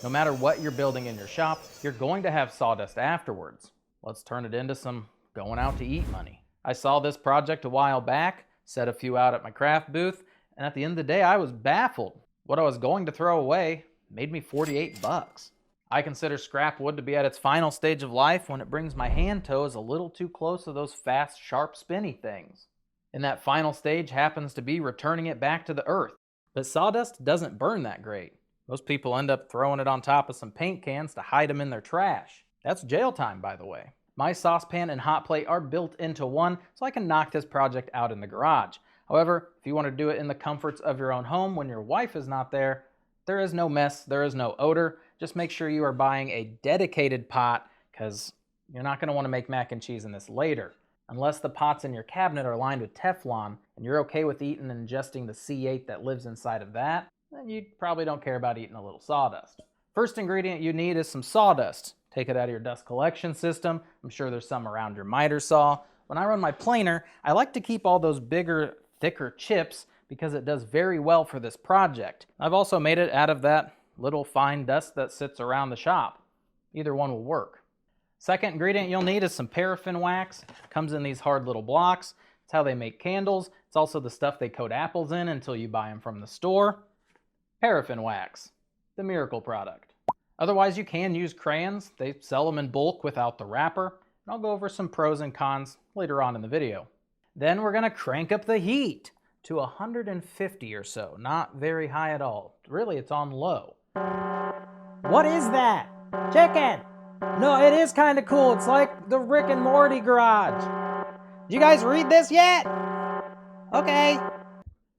No matter what you're building in your shop, you're going to have sawdust afterwards. Let's turn it into some going out to eat money. I saw this project a while back, set a few out at my craft booth, and at the end of the day, I was baffled. What I was going to throw away made me 48 bucks. I consider scrap wood to be at its final stage of life when it brings my hand toes a little too close to those fast, sharp, spinny things. And that final stage happens to be returning it back to the earth. But sawdust doesn't burn that great. Most people end up throwing it on top of some paint cans to hide them in their trash. That's jail time, by the way. My saucepan and hot plate are built into one, so I can knock this project out in the garage. However, if you want to do it in the comforts of your own home when your wife is not there, there is no mess, there is no odor. Just make sure you are buying a dedicated pot, because you're not going to want to make mac and cheese in this later. Unless the pots in your cabinet are lined with Teflon and you're okay with eating and ingesting the C8 that lives inside of that, then you probably don't care about eating a little sawdust. First ingredient you need is some sawdust. Take it out of your dust collection system. I'm sure there's some around your miter saw. When I run my planer, I like to keep all those bigger, thicker chips because it does very well for this project. I've also made it out of that little fine dust that sits around the shop. Either one will work. Second ingredient you'll need is some paraffin wax. It comes in these hard little blocks. It's how they make candles. It's also the stuff they coat apples in until you buy them from the store. Paraffin wax, the miracle product. Otherwise, you can use crayons. They sell them in bulk without the wrapper. And I'll go over some pros and cons later on in the video. Then we're gonna crank up the heat to 150 or so. Not very high at all. Really, it's on low. What is that? Chicken! No, it is kind of cool. It's like the Rick and Morty garage. Did you guys read this yet? Okay.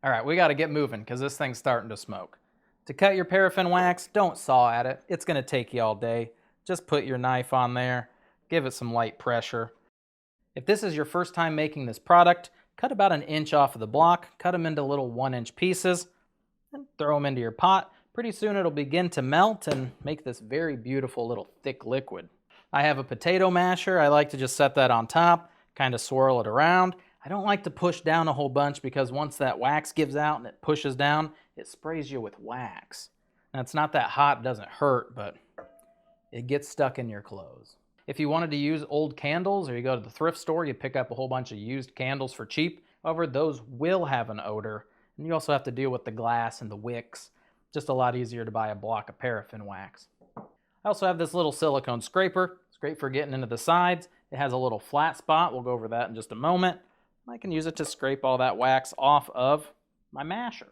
All right, we got to get moving because this thing's starting to smoke. To cut your paraffin wax, don't saw at it. It's going to take you all day. Just put your knife on there. Give it some light pressure. If this is your first time making this product, cut about 1 inch off of the block. Cut them into little 1-inch pieces and throw them into your pot. Pretty soon it'll begin to melt and make this very beautiful little thick liquid. I have a potato masher. I like to just set that on top, kind of swirl it around. I don't like to push down a whole bunch because once that wax gives out and it pushes down, it sprays you with wax. Now it's not that hot, it doesn't hurt, but it gets stuck in your clothes. If you wanted to use old candles or you go to the thrift store, you pick up a whole bunch of used candles for cheap. However, those will have an odor. And you also have to deal with the glass and the wicks. Just a lot easier to buy a block of paraffin wax. I also have this little silicone scraper. It's great for getting into the sides. It has a little flat spot. We'll go over that in just a moment. I can use it to scrape all that wax off of my masher.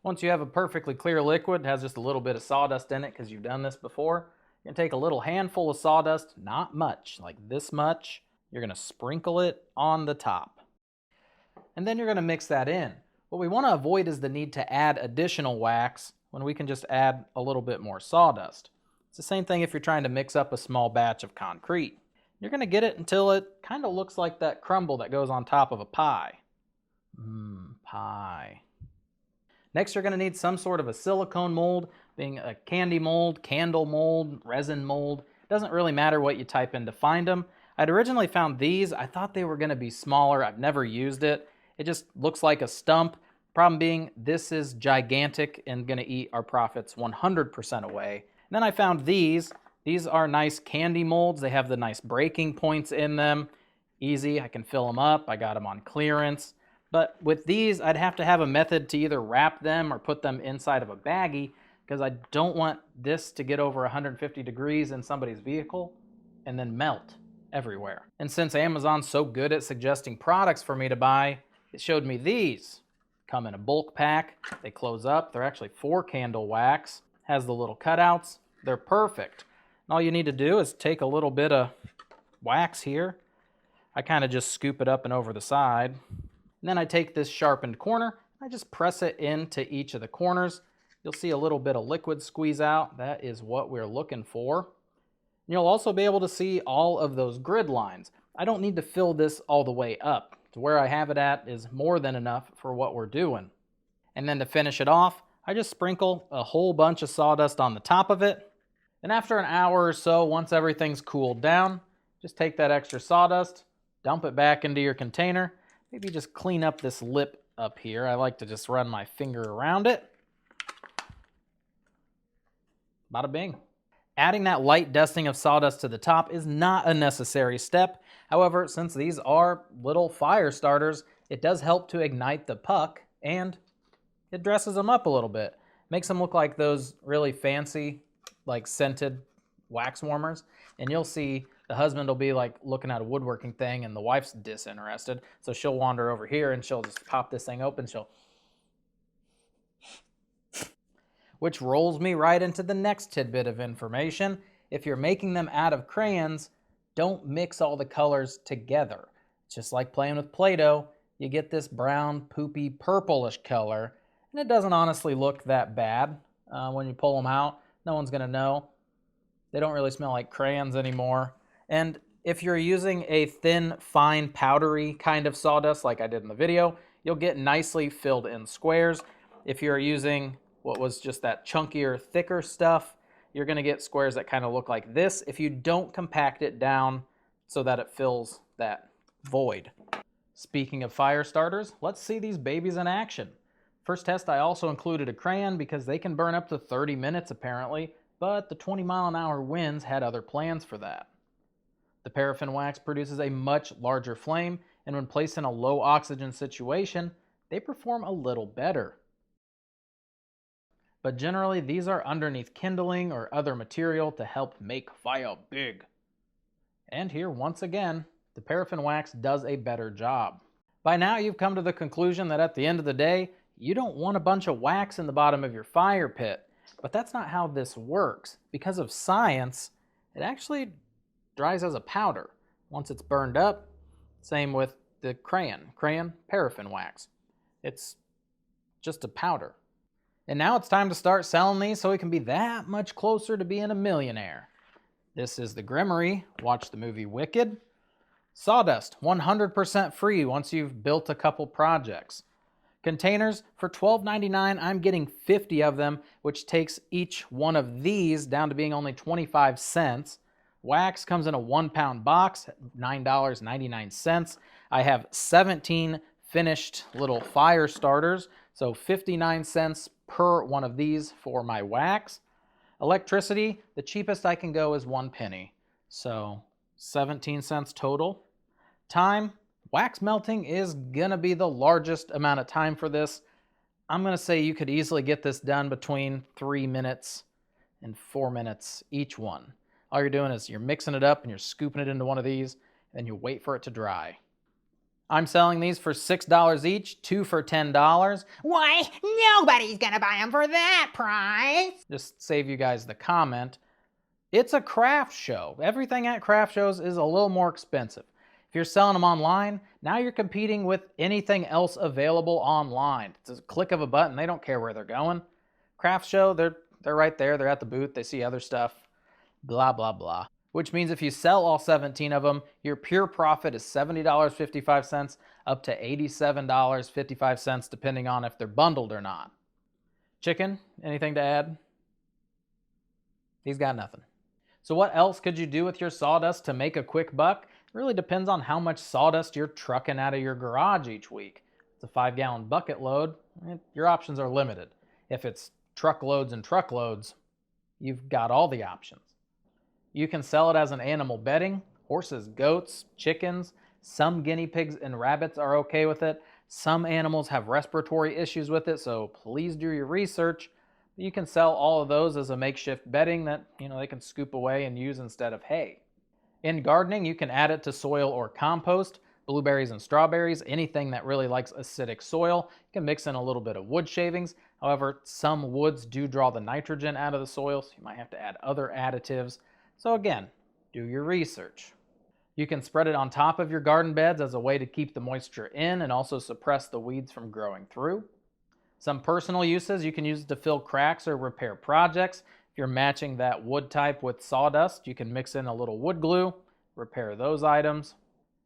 Once you have a perfectly clear liquid, it has just a little bit of sawdust in it because you've done this before. You're going to take a little handful of sawdust, not much, like this much. You're going to sprinkle it on the top. And then you're going to mix that in. What we want to avoid is the need to add additional wax when we can just add a little bit more sawdust. It's the same thing if you're trying to mix up a small batch of concrete. You're going to get it until it kind of looks like that crumble that goes on top of a pie. Pie. Next, you're going to need some sort of a silicone mold, being a candy mold, candle mold, resin mold. It doesn't really matter what you type in to find them. I'd originally found these. I thought they were going to be smaller. I've never used it. It just looks like a stump. Problem being, this is gigantic and going to eat our profits 100% away. And then I found these. These are nice candy molds. They have the nice breaking points in them. Easy, I can fill them up. I got them on clearance. But with these, I'd have to have a method to either wrap them or put them inside of a baggie because I don't want this to get over 150 degrees in somebody's vehicle and then melt everywhere. And since Amazon's so good at suggesting products for me to buy, it showed me these. Come in a bulk pack. They close up. They're actually 4 candle wax. Has the little cutouts. They're perfect. And all you need to do is take a little bit of wax here. I kind of just scoop it up and over the side. And then I take this sharpened corner. I just press it into each of the corners. You'll see a little bit of liquid squeeze out. That is what we're looking for. And you'll also be able to see all of those grid lines. I don't need to fill this all the way up. To where I have it at is more than enough for what we're doing. And then to finish it off, I just sprinkle a whole bunch of sawdust on the top of it. And after an hour or so, once everything's cooled down, just take that extra sawdust, dump it back into your container. Maybe just clean up this lip up here. I like to just run my finger around it. Bada bing. Adding that light dusting of sawdust to the top is not a necessary step. However, since these are little fire starters, it does help to ignite the puck, and it dresses them up a little bit. Makes them look like those really fancy, like scented wax warmers. And you'll see the husband will be like looking at a woodworking thing and the wife's disinterested. So she'll wander over here and she'll just pop this thing open. Which rolls me right into the next tidbit of information. If you're making them out of crayons, don't mix all the colors together. It's just like playing with Play-Doh. You get this brown, poopy, purplish color, and it doesn't honestly look that bad. When you pull them out, no one's gonna know. They don't really smell like crayons anymore. And if you're using a thin, fine, powdery kind of sawdust like I did in the video, you'll get nicely filled in squares. If you're using what was just that chunkier, thicker stuff, you're gonna get squares that kind of look like this if you don't compact it down so that it fills that void. Speaking of fire starters, let's see these babies in action. First test, I also included a crayon because they can burn up to 30 minutes apparently, but the 20-mile-an-hour winds had other plans for that. The paraffin wax produces a much larger flame, and when placed in a low oxygen situation, they perform a little better. But generally, these are underneath kindling or other material to help make fire big. And here, once again, the paraffin wax does a better job. By now, you've come to the conclusion that at the end of the day, you don't want a bunch of wax in the bottom of your fire pit. But that's not how this works. Because of science, it actually dries as a powder. Once it's burned up, same with the crayon paraffin wax. It's just a powder. And now it's time to start selling these so we can be that much closer to being a millionaire. This is the Grimmery. Watch the movie Wicked. Sawdust, 100% free once you've built a couple projects. Containers, for $12.99, I'm getting 50 of them, which takes each one of these down to being only 25 cents. Wax comes in a 1-pound box at $9.99. I have 17 finished little fire starters, so 59 cents per one of these for my wax. Electricity, the cheapest I can go is 1 penny, so 17 cents total. Time, wax melting is gonna be the largest amount of time for this. I'm gonna say you could easily get this done between 3 minutes and 4 minutes each one. All you're doing is you're mixing it up and you're scooping it into one of these, and you wait for it to dry. I'm selling these for $6 each, 2 for $10. Why, nobody's gonna buy them for that price. Just save you guys the comment. It's a craft show. Everything at craft shows is a little more expensive. If you're selling them online, now you're competing with anything else available online. It's a click of a button. They don't care where they're going. Craft show, they're right there. They're at the booth. They see other stuff. Blah, blah, blah. Which means if you sell all 17 of them, your pure profit is $70.55 up to $87.55, depending on if they're bundled or not. Chicken, anything to add? He's got nothing. So what else could you do with your sawdust to make a quick buck? It really depends on how much sawdust you're trucking out of your garage each week. If it's a 5-gallon bucket load, your options are limited. If it's truckloads and truckloads, you've got all the options. You can sell it as an animal bedding. Horses, goats, chickens, some guinea pigs and rabbits are okay with it. Some animals have respiratory issues with it, so please do your research. You can sell all of those as a makeshift bedding that they can scoop away and use instead of hay. In gardening, you can add it to soil or compost, blueberries and strawberries, anything that really likes acidic soil. You can mix in a little bit of wood shavings. However, some woods do draw the nitrogen out of the soil, so you might have to add other additives. So again, do your research. You can spread it on top of your garden beds as a way to keep the moisture in and also suppress the weeds from growing through. Some personal uses, you can use it to fill cracks or repair projects. If you're matching that wood type with sawdust, you can mix in a little wood glue, repair those items.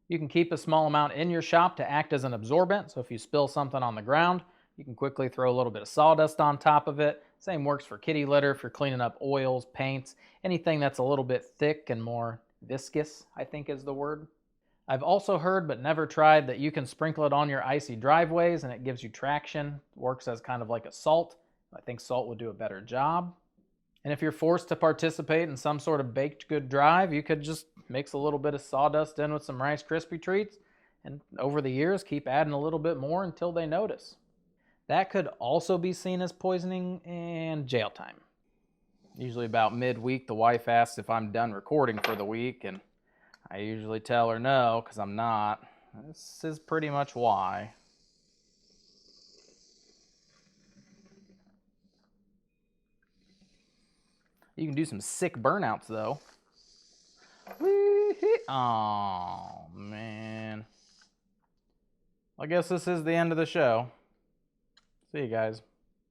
You can keep a small amount in your shop to act as an absorbent, so if you spill something on the ground, you can quickly throw a little bit of sawdust on top of it. Same works for kitty litter, if you're cleaning up oils, paints, anything that's a little bit thick and more viscous, I think is the word. I've also heard, but never tried, that you can sprinkle it on your icy driveways and it gives you traction. It works as kind of like a salt. I think salt would do a better job. And if you're forced to participate in some sort of baked good drive, you could just mix a little bit of sawdust in with some Rice Krispie treats, and over the years keep adding a little bit more until they notice. That could also be seen as poisoning and jail time. Usually about midweek, the wife asks if I'm done recording for the week, and I usually tell her no, because I'm not. This is pretty much why. You can do some sick burnouts, though. Oh, man. I guess this is the end of the show. See you guys.